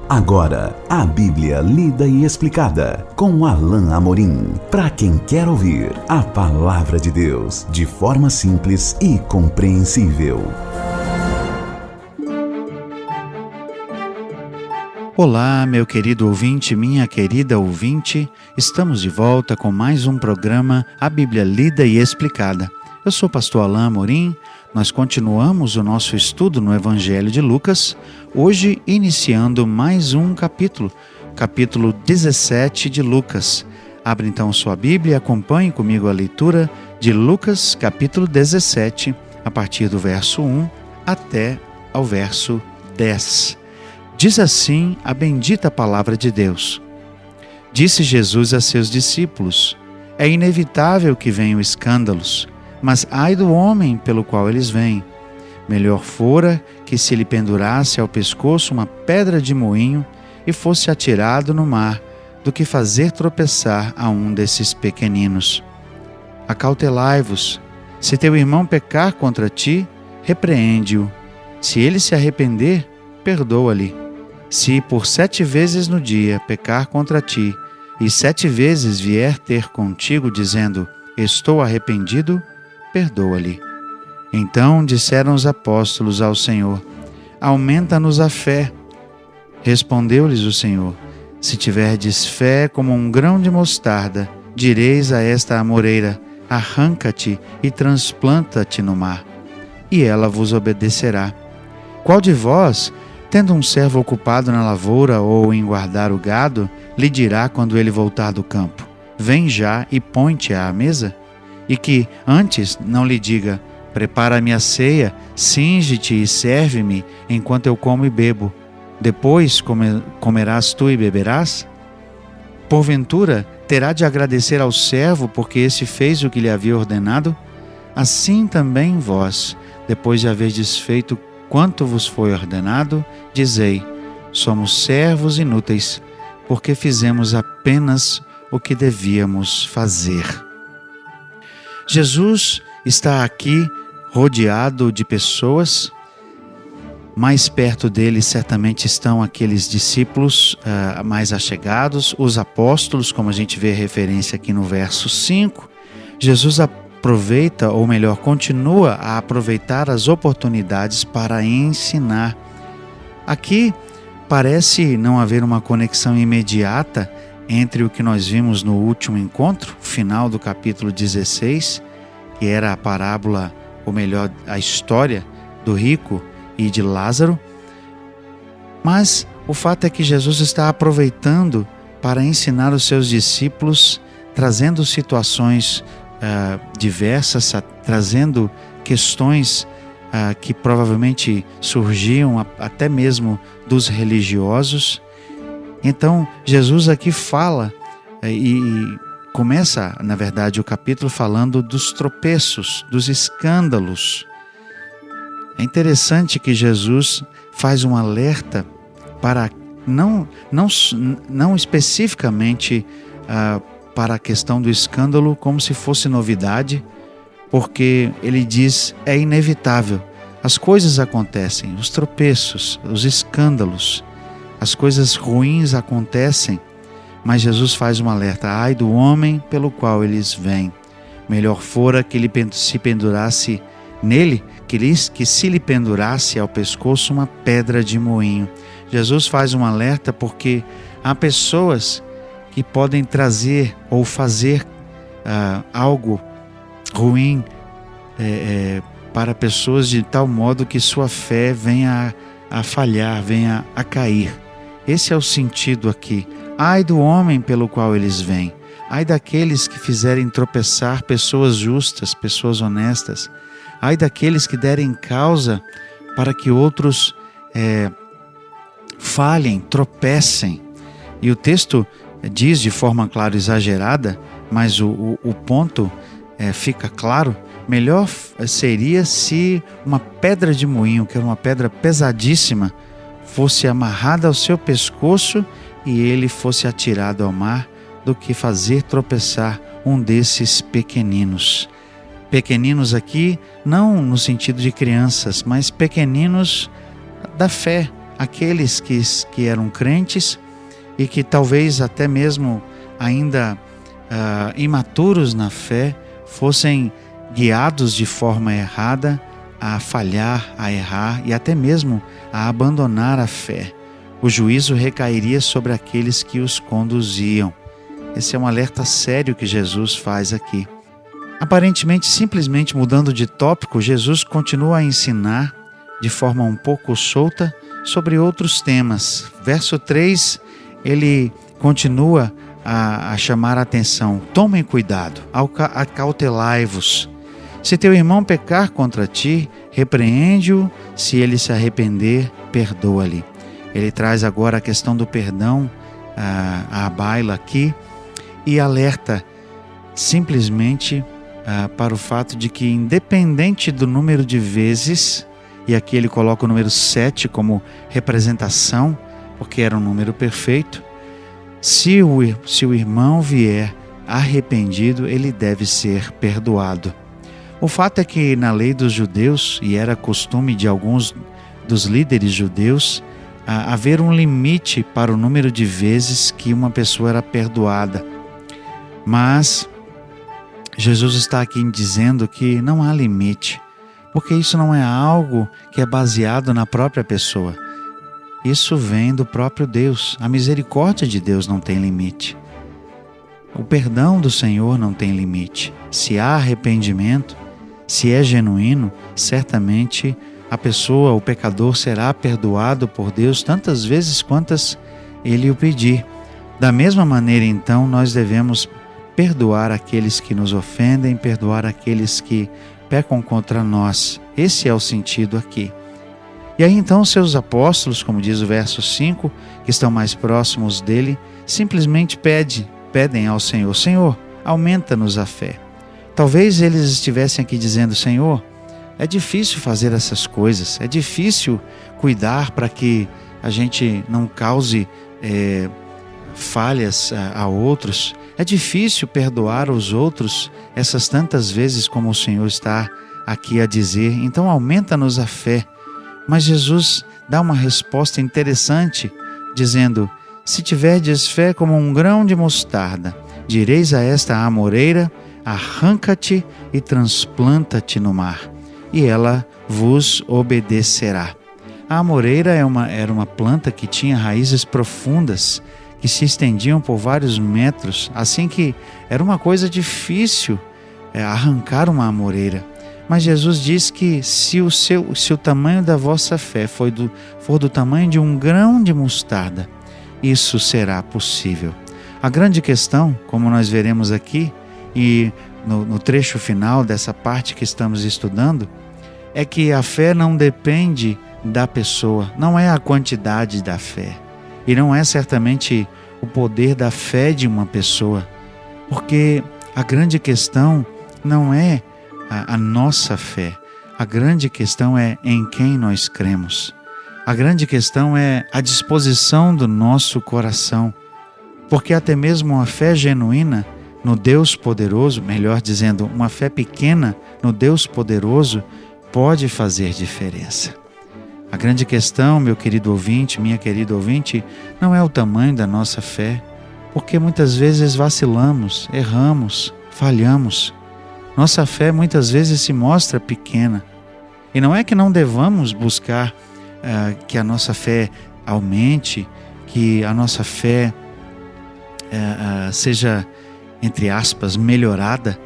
Agora, a Bíblia lida e explicada com Alain Amorim. Para quem quer ouvir a Palavra de Deus de forma simples e compreensível. Olá, meu querido ouvinte, minha querida ouvinte. Estamos de volta com mais um programa A Bíblia Lida e Explicada. Eu sou o pastor Alain Amorim. Nós continuamos o nosso estudo no Evangelho de Lucas, hoje iniciando mais um capítulo 17 de Lucas. Abra então sua Bíblia e acompanhe comigo a leitura de Lucas, capítulo 17, a partir do verso 1 até ao verso 10. Diz assim a bendita palavra de Deus. Disse Jesus a seus discípulos: é inevitável que venham escândalos, mas ai do homem pelo qual eles vêm. Melhor fora que se lhe pendurasse ao pescoço uma pedra de moinho e fosse atirado no mar, do que fazer tropeçar a um desses pequeninos. Acautelai-vos. Se teu irmão pecar contra ti, repreende-o. Se ele se arrepender, perdoa-lhe. Se por 7 vezes no dia pecar contra ti, e 7 vezes vier ter contigo dizendo: estou arrependido, perdoa-lhe. Então disseram os apóstolos ao Senhor: aumenta-nos a fé. Respondeu-lhes o Senhor: se tiverdes fé como um grão de mostarda, direis a esta amoreira: arranca-te e transplanta-te no mar, e ela vos obedecerá. Qual de vós, tendo um servo ocupado na lavoura ou em guardar o gado, lhe dirá quando ele voltar do campo: vem já e põe-te à mesa? E que antes não lhe diga: prepara-me a ceia, cinge-te e serve-me enquanto eu como e bebo. Depois comerás tu e beberás? Porventura, terá de agradecer ao servo porque esse fez o que lhe havia ordenado? Assim também vós, depois de haverdes feito quanto vos foi ordenado, dizei: somos servos inúteis, porque fizemos apenas o que devíamos fazer. Jesus está aqui rodeado de pessoas. Mais perto dele certamente estão aqueles discípulos mais achegados, os apóstolos, como a gente vê referência aqui no verso 5. Jesus aproveita, ou melhor, continua a aproveitar as oportunidades para ensinar. Aqui parece não haver uma conexão imediata entre o que nós vimos no último encontro, final do capítulo 16, que era a parábola, ou melhor, a história do rico e de Lázaro. Mas o fato é que Jesus está aproveitando para ensinar os seus discípulos, trazendo situações diversas, trazendo questões que provavelmente surgiam até mesmo dos religiosos. Então, Jesus aqui fala e começa, na verdade, o capítulo falando dos tropeços, dos escândalos. É interessante que Jesus faz um alerta para não especificamente para a questão do escândalo como se fosse novidade, porque ele diz: é inevitável. As coisas acontecem, os tropeços, os escândalos, as coisas ruins acontecem, mas Jesus faz um alerta: ai do homem pelo qual eles vêm. Melhor fora que ele se pendurasse nele, que se lhe pendurasse ao pescoço uma pedra de moinho. Jesus faz um alerta porque há pessoas que podem trazer ou fazer algo ruim para pessoas de tal modo que sua fé venha a falhar, venha a cair. Esse é o sentido aqui. Ai do homem pelo qual eles vêm. Ai daqueles que fizerem tropeçar pessoas justas, pessoas honestas. Ai daqueles que derem causa para que outros falhem, tropecem. E o texto diz de forma, claro, exagerada, mas o ponto fica claro. Melhor seria se uma pedra de moinho, que era uma pedra pesadíssima, fosse amarrada ao seu pescoço e ele fosse atirado ao mar, do que fazer tropeçar um desses pequeninos. Pequeninos aqui, não no sentido de crianças, mas pequeninos da fé, aqueles que eram crentes e que talvez até mesmo ainda imaturos na fé fossem guiados de forma errada a falhar, a errar e até mesmo a abandonar a fé. O juízo recairia sobre aqueles que os conduziam. Esse é um alerta sério que Jesus faz aqui. Aparentemente, simplesmente mudando de tópico, Jesus continua a ensinar de forma um pouco solta sobre outros temas. Verso 3, ele continua a chamar a atenção. Tomem cuidado, acautelai-vos. Se teu irmão pecar contra ti, repreende-o, se ele se arrepender, perdoa-lhe. Ele traz agora a questão do perdão à baila aqui e alerta simplesmente para o fato de que, independente do número de vezes, e aqui ele coloca o número 7 como representação, porque era um número perfeito, se o irmão vier arrependido, ele deve ser perdoado. O fato é que na lei dos judeus, e era costume de alguns dos líderes judeus, haver um limite para o número de vezes que uma pessoa era perdoada. Mas Jesus está aqui dizendo que não há limite, porque isso não é algo que é baseado na própria pessoa. Isso vem do próprio Deus. A misericórdia de Deus não tem limite. O perdão do Senhor não tem limite. Se há arrependimento, se é genuíno, certamente a pessoa, o pecador, será perdoado por Deus tantas vezes quantas ele o pedir. Da mesma maneira, então, nós devemos perdoar aqueles que nos ofendem, perdoar aqueles que pecam contra nós. Esse é o sentido aqui. E aí então seus apóstolos, como diz o verso 5, que estão mais próximos dele, simplesmente pedem ao Senhor: Senhor, aumenta-nos a fé. Talvez eles estivessem aqui dizendo: Senhor, é difícil fazer essas coisas, é difícil cuidar para que a gente não cause falhas a outros, é difícil perdoar os outros essas tantas vezes como o Senhor está aqui a dizer, então aumenta-nos a fé. Mas Jesus dá uma resposta interessante, dizendo: se tiverdes fé como um grão de mostarda, direis a esta amoreira: arranca-te e transplanta-te no mar, e ela vos obedecerá. A amoreira era uma planta que tinha raízes profundas, que se estendiam por vários metros, assim que era uma coisa difícil arrancar uma amoreira. Mas Jesus diz que se o tamanho da vossa fé for do tamanho de um grão de mostarda, isso será possível. A grande questão, como nós veremos aqui, e no trecho final dessa parte que estamos estudando, é que a fé não depende da pessoa, não é a quantidade da fé, e não é certamente o poder da fé de uma pessoa, porque a grande questão não é a nossa fé, a grande questão é em quem nós cremos. A grande questão é a disposição do nosso coração, porque até mesmo uma fé genuína no Deus poderoso, melhor dizendo, uma fé pequena no Deus poderoso, pode fazer diferença. A grande questão, meu querido ouvinte, minha querida ouvinte, não é o tamanho da nossa fé, porque muitas vezes vacilamos, erramos, falhamos. Nossa fé muitas vezes se mostra pequena. E não é que não devamos buscar que a nossa fé aumente, que a nossa fé seja, entre aspas, melhorada,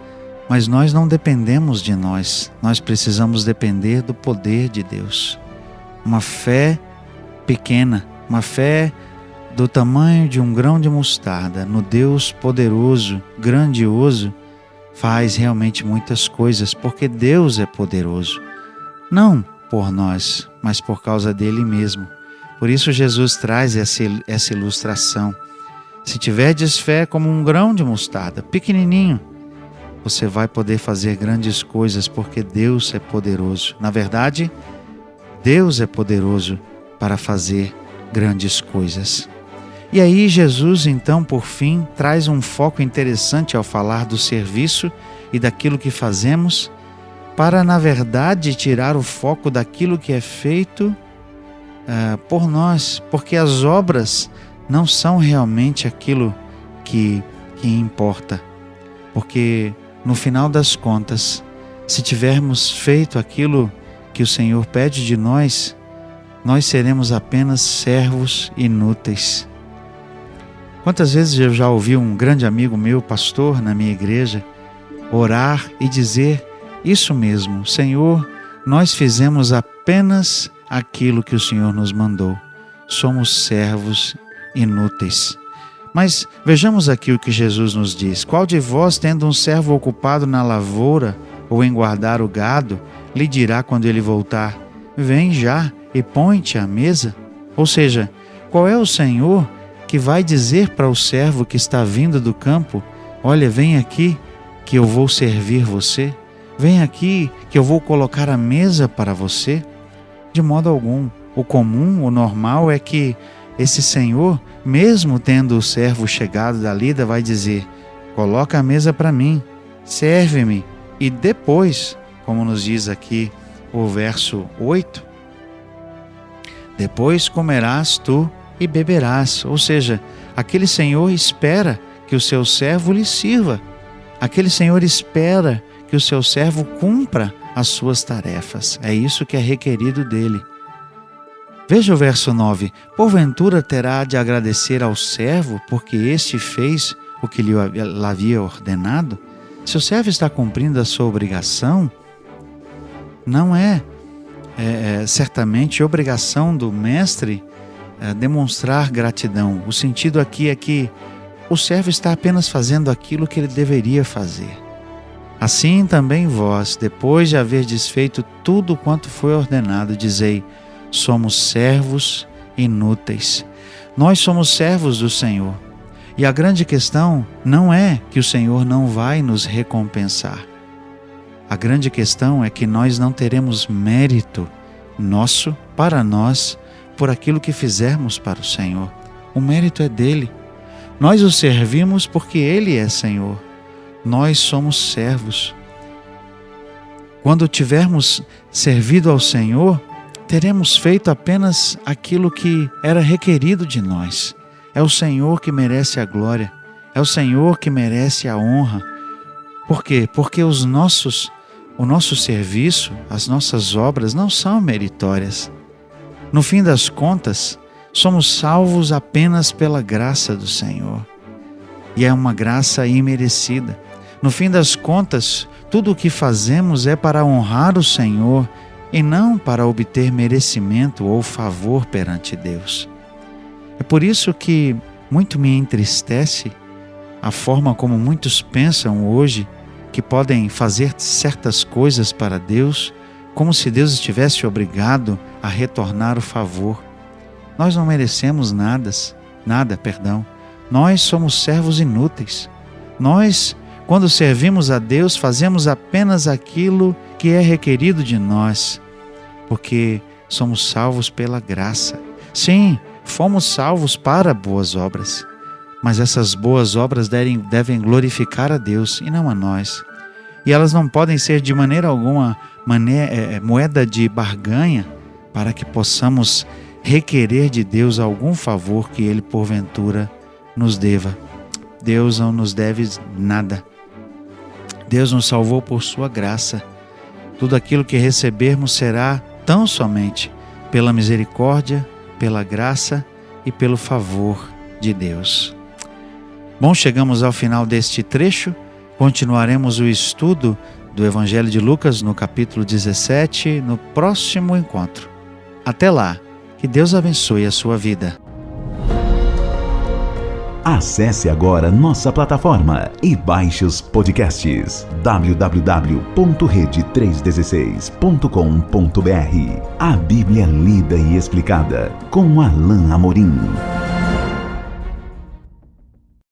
mas nós não dependemos de nós. Nós precisamos depender do poder de Deus. Uma fé pequena, uma fé do tamanho de um grão de mostarda, no Deus poderoso, grandioso, faz realmente muitas coisas, porque Deus é poderoso. Não por nós, mas por causa dele mesmo. Por isso Jesus traz essa ilustração. Se tiverdes fé como um grão de mostarda, pequenininho, você vai poder fazer grandes coisas, porque Deus é poderoso. Na verdade, Deus é poderoso para fazer grandes coisas. E aí Jesus, então, por fim, traz um foco interessante ao falar do serviço e daquilo que fazemos, para, na verdade, tirar o foco daquilo que é feito por nós, porque as obras não são realmente aquilo que importa. Porque no final das contas, se tivermos feito aquilo que o Senhor pede de nós, nós seremos apenas servos inúteis. Quantas vezes eu já ouvi um grande amigo meu, pastor na minha igreja, orar e dizer isso mesmo: Senhor, nós fizemos apenas aquilo que o Senhor nos mandou. Somos servos inúteis. Mas vejamos aqui o que Jesus nos diz. Qual de vós, tendo um servo ocupado na lavoura ou em guardar o gado, lhe dirá quando ele voltar: vem já e põe-te à mesa? Ou seja, qual é o Senhor que vai dizer para o servo que está vindo do campo: olha, vem aqui que eu vou servir você? Vem aqui que eu vou colocar a mesa para você? De modo algum. O comum, o normal é que esse Senhor, mesmo tendo o servo chegado da lida, vai dizer: coloca a mesa para mim, serve-me, e depois, como nos diz aqui o verso 8, depois comerás tu e beberás. Ou seja, aquele Senhor espera que o seu servo lhe sirva. Aquele Senhor espera que o seu servo cumpra as suas tarefas. É isso que é requerido dele. Veja o verso 9. Porventura terá de agradecer ao servo, porque este fez o que lhe havia ordenado? Se o servo está cumprindo a sua obrigação, não é certamente obrigação do mestre demonstrar gratidão. O sentido aqui é que o servo está apenas fazendo aquilo que ele deveria fazer. Assim também vós, depois de haverdes feito tudo quanto foi ordenado, dizei: somos servos inúteis. Nós somos servos do Senhor. E a grande questão não é que o Senhor não vai nos recompensar. A grande questão é que nós não teremos mérito nosso para nós por aquilo que fizermos para o Senhor. O mérito é dele. Nós o servimos porque ele é Senhor. Nós somos servos. Quando tivermos servido ao Senhor, teremos feito apenas aquilo que era requerido de nós. É o Senhor que merece a glória. É o Senhor que merece a honra. Por quê? Porque o nosso serviço, as nossas obras não são meritórias. No fim das contas, somos salvos apenas pela graça do Senhor. E é uma graça imerecida. No fim das contas, tudo o que fazemos é para honrar o Senhor e não para obter merecimento ou favor perante Deus. É por isso que muito me entristece a forma como muitos pensam hoje que podem fazer certas coisas para Deus, como se Deus estivesse obrigado a retornar o favor. Nós não merecemos nada. Nós somos servos inúteis. Nós, quando servimos a Deus, fazemos apenas aquilo que é requerido de nós, porque somos salvos pela graça. Sim, fomos salvos para boas obras, mas essas boas obras devem glorificar a Deus e não a nós. E elas não podem ser de maneira alguma moeda de barganha para que possamos requerer de Deus algum favor que Ele porventura nos deva. Deus não nos deve nada. Deus nos salvou por sua graça. Tudo aquilo que recebermos será tão somente pela misericórdia, pela graça e pelo favor de Deus. Bom, chegamos ao final deste trecho. Continuaremos o estudo do Evangelho de Lucas no capítulo 17 no próximo encontro. Até lá, que Deus abençoe a sua vida. Acesse agora nossa plataforma e baixe os podcasts www.rede316.com.br. A Bíblia lida e explicada com Alain Amorim.